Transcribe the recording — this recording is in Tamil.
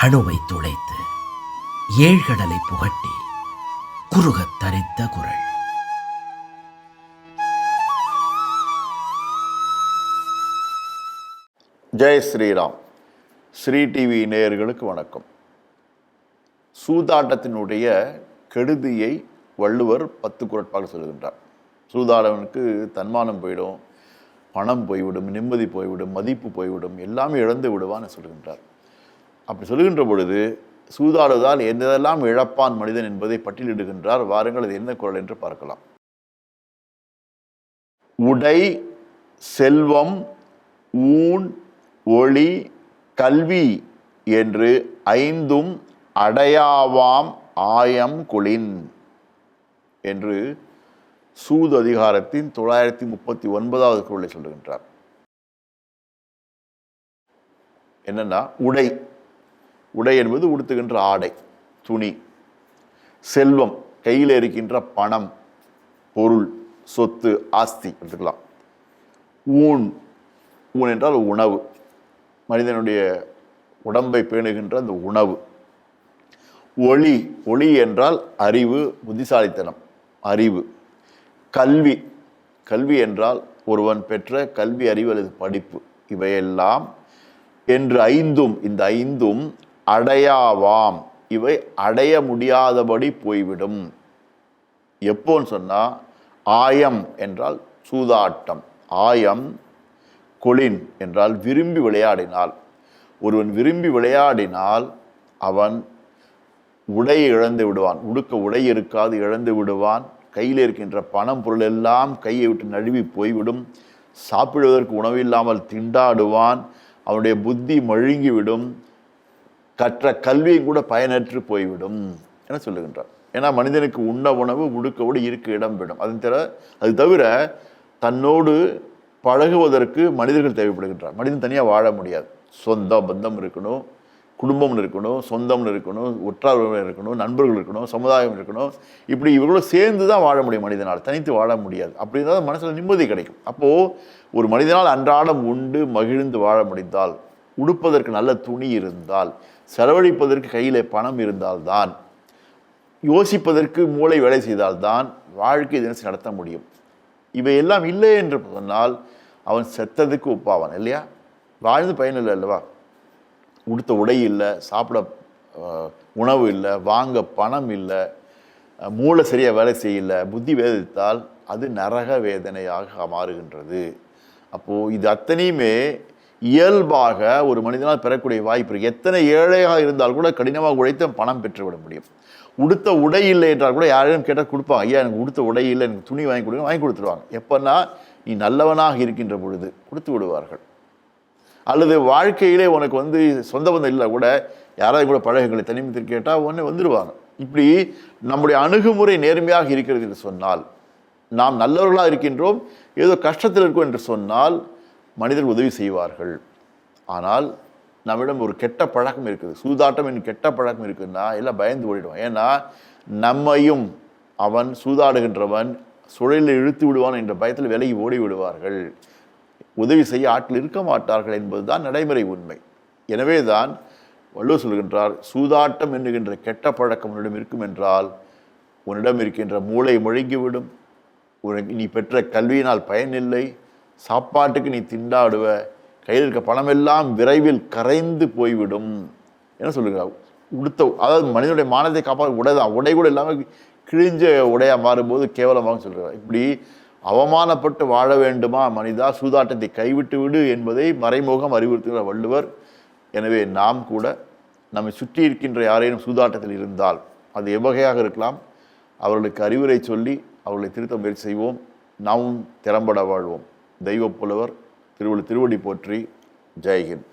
அணுவை துளைத்து ஏழ்கடலை புகட்டி குறுகத் தரித்த குரல். ஜெய் ஸ்ரீராம். ஸ்ரீ டிவி நேயர்களுக்கு வணக்கம். சூதாட்டத்தினுடைய கெடுதியை வள்ளுவர் 10 குறட்பாக சொல்கின்றார். சூதாடவனுக்கு தன்மானம் போயிடும், பணம் போய்விடும், நிம்மதி போய்விடும், மதிப்பு போய்விடும், எல்லாமே இழந்து விடுவான்னு சொல்கின்றார். அப்படி சொல்கின்ற பொழுது சூதாடுவதால் எந்தெல்லாம் இழப்பான் மனிதன் என்பதை பட்டியலிடுகின்றார். வாருங்கள், அது என்ன குறள் என்று பார்க்கலாம். உடை, செல்வம், ஊன், ஒளி, கல்வி என்று 5ம் அடையாவாம் ஆயம் கொளின் என்று சூது அதிகாரத்தின் 939வது குறளை சொல்லுகின்றார். என்னன்னா, உடை, உடை என்பது உடுத்துகின்ற ஆடை, துணி. செல்வம், கையில் இருக்கின்ற பணம், பொருள், சொத்து, ஆஸ்தி எடுத்துக்கலாம். ஊன், ஊன் என்றால் உணவு, மனிதனுடைய உடம்பை பேணுகின்ற அந்த உணவு. ஒளி, ஒளி என்றால் அறிவு, புத்திசாலித்தனம், அறிவு. கல்வி, கல்வி என்றால் ஒருவன் பெற்ற கல்வி, அறிவு அல்லது படிப்பு. இவையெல்லாம் என்று 5ம், இந்த 5ம் அடையாவாம், இவை அடைய முடியாதபடி போய்விடும். எப்போன்னு சொன்னால், ஆயம் என்றால் சூதாட்டம், ஆயம் கொளின் என்றால் விரும்பி விளையாடினால். ஒருவன் விரும்பி விளையாடினால் அவன் உடையை இழந்து விடுவான், உடுக்க உடை இருக்காது, இழந்து விடுவான். கையில் இருக்கின்ற பணம் பொருள் எல்லாம் கையை விட்டு நழுவி போய்விடும். சாப்பிடுவதற்கு உணவில்லாமல் திண்டாடுவான். அவனுடைய புத்தி மழுங்கிவிடும். கற்ற கல்வியும் கூட பயனற்று போய்விடும் என சொல்லுகின்றார். ஏன்னா மனிதனுக்கு உண்ண உணவு, உடுக்க உடை, இருக்க இடம் விடும். அது தவிர தன்னோடு பழகுவதற்கு மனிதர்கள் தேவைப்படுகின்றார். மனிதன் தனியாக வாழ முடியாது. சொந்த பந்தம் இருக்கணும், குடும்பம் இருக்கணும், சொந்தம் இருக்கணும், உற்றார் இருக்கணும், நண்பர்கள் இருக்கணும், சமுதாயம் இருக்கணும். இப்படி இவர்களோடு சேர்ந்து தான் வாழ முடியும். மனிதனால் தனித்து வாழ முடியாது. அப்படி இருந்தால் மனசில் நிம்மதி கிடைக்கும். அப்போது ஒரு மனிதனால் அன்றாடம் உண்டு மகிழ்ந்து வாழ முடிந்தால், உடுப்பதற்கு நல்ல துணி இருந்தால், செலவழிப்பதற்கு கையில் பணம் இருந்தால்தான், யோசிப்பதற்கு மூளை வேலை செய்தால்தான் வாழ்க்கை தினசரி நடத்த முடியும். இவையெல்லாம் இல்லை என்று சொன்னால் அவன் செத்ததுக்கு ஒப்பாவான் இல்லையா? வாழ்ந்து பயனில்லை அல்லவா? உடுத்த உடை இல்லை, சாப்பிட உணவு இல்லை, வாங்க பணம் இல்லை, மூளை சரியாக வேலை செய்யலை, புத்தி வேதித்தால் அது நரக வேதனையாக மாறுகின்றது. அப்போது இது அத்தனையுமே இயல்பாக ஒரு மனிதனால் பெறக்கூடிய வாய்ப்பு இருக்குது. எத்தனை ஏழையாக இருந்தால் கூட கடினமாக உழைத்து பணம் பெற்றுவிட முடியும். உடுத்த உடை இல்லை என்றால் கூட யாரையும் கேட்டால் கொடுப்பாங்க. ஐயா, எனக்கு உடுத்த உடை இல்லை, எனக்கு துணி வாங்கி கொடுங்க, வாங்கி கொடுத்துருவாங்க. எப்போன்னா நீ நல்லவனாக இருக்கின்ற பொழுது கொடுத்து விடுவார்கள். அல்லது வாழ்க்கையிலே உனக்கு சொந்த பந்தம் இல்லை கூட யாராவது கூட பழகுகளை தனிமத்திற்கு கேட்டால் உடனே வந்துடுவாங்க. இப்படி நம்முடைய அணுகுமுறை நேர்மையாக இருக்கிறது என்று சொன்னால், நாம் நல்லவர்களாக இருக்கின்றோம், ஏதோ கஷ்டத்தில் இருக்கோம் என்று சொன்னால் மனிதர்கள் உதவி செய்வார்கள். ஆனால் நம்மிடம் ஒரு கெட்ட பழக்கம் இருக்குது, சூதாட்டம் என்று கெட்ட பழக்கம் இருக்குன்னா எல்லாம் பயந்து ஓடிடுவோம். ஏன்னா நம்மையும் அவன் சூதாடுகின்றவன் சுழலில் இழுத்து விடுவான் என்ற பயத்தில் விலகி ஓடி விடுவார்கள். உதவி செய்ய ஆட்கள் இருக்க மாட்டார்கள் என்பதுதான் நடைமுறை உண்மை. எனவே தான் வள்ளுவர் சொல்கின்றார், சூதாட்டம் என்கின்ற கெட்ட பழக்கம் உன்னிடம் இருக்கும் என்றால் உன்னிடம் இருக்கின்ற மூளை முழுங்கிவிடும், நீ பெற்ற கல்வியினால் பயனில்லை, சாப்பாட்டுக்கு நீ திண்டாடுவ, கையில் இருக்க பணமெல்லாம் விரைவில் கரைந்து போய்விடும் என சொல்லுகிறார். அதாவது மனிதனுடைய மானத்தை காப்பாற்ற உடை தான், உடை கூட இல்லாமல் கிழிஞ்ச உடையாக மாறும்போது கேவலமாக சொல்கிறார். இப்படி அவமானப்பட்டு வாழ வேண்டுமா மனிதா, சூதாட்டத்தை கைவிட்டு விடு என்பதை மறைமுகம் அறிவுறுத்துகிற வள்ளுவர். எனவே நாம் கூட நம்மை சுற்றி இருக்கின்ற யாரேனும் சூதாட்டத்தில் இருந்தால், அது எவ்வகையாக இருக்கலாம், அவர்களுக்கு அறிவுரை சொல்லி அவர்களை திருத்த முயற்சி செய்வோம். நாமும் திறம்பட வாழ்வோம். தெய்வ புலவர் திருவடி போற்றி. ஜெய்ஹிந்த்.